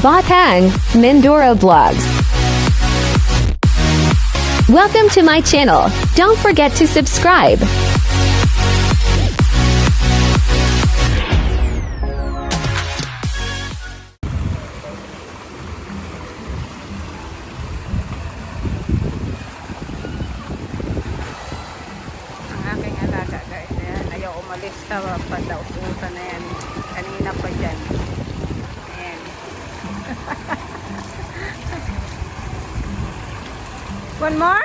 Batang, Mindoro Vlogs. Welcome to my channel. Don't forget to subscribe. Ang aking alaga guys, ayan, ayaw umalis sa padausutan na yan. Kanina pa dyan. Ayan. One more?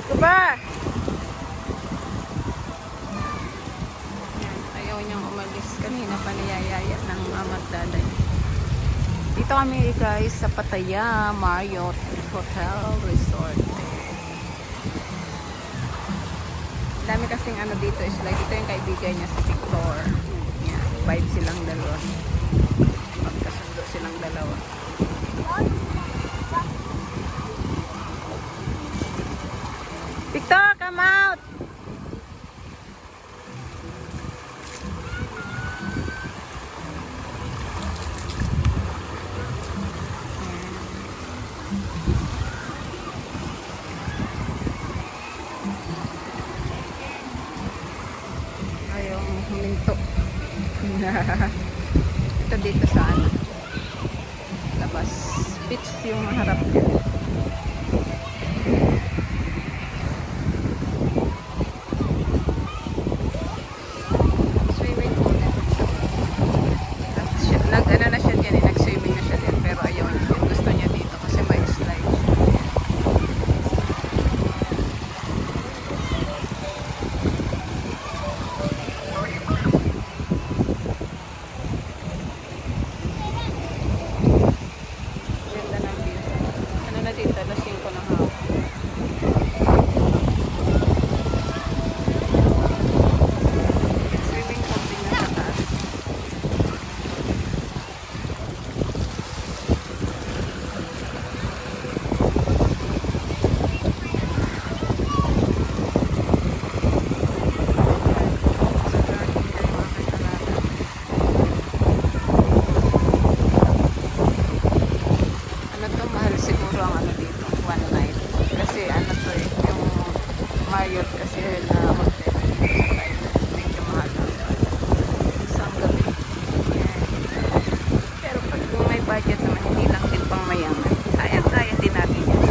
Kuba! Ayan, ayaw niyang umalis. Kanina pa niyayayat ng mama at daday. Dito kami guys sa Pattaya Marriott Hotel Resort. Dami kasing ano dito is like ito yung kaibigan niya si Victor. Yan, vibe silang dalawa. Magkasundo silang dalawa. Victor, come out! Ayaw huminto. Ito dito sa ano, labas. Beach yung harap niya. Swimming pool na. Nag-ano na siya dyan, nag-swimming na siya dyan. Pero ayaw niya. Gusto niya dito kasi may slide. Ganda ng view. Ano na dito? Alas 5 na hapon. Swimming pool din na sa taas. Ano to, mahal siguro ang ano dito, one night. Kasi ano to eh, yung Marriott kasi na hotel. Medyo mahal lang. Isang gabi. Yan. Pero pag may budget naman, hindi lang din pang mayaman. Kaya din natin yan.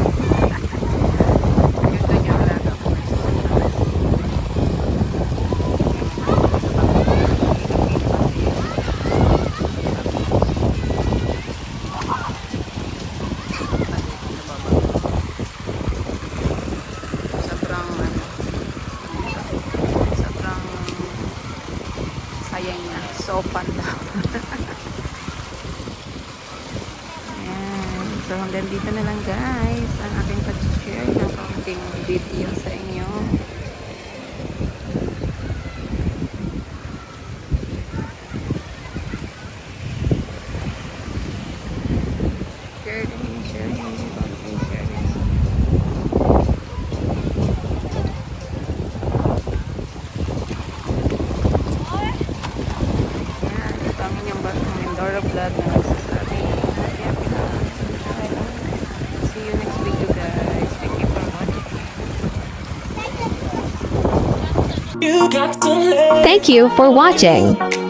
Yun doon yung alaga ko. Sobrang sayang niya. Sopan daw. Ayan. So hanggang dito na lang guys ang aking pag-share ng kaunting video sa inyo. Mindoro Vlog na nagsasabi. See you next video guys. Thank you for watching. Thank you for watching.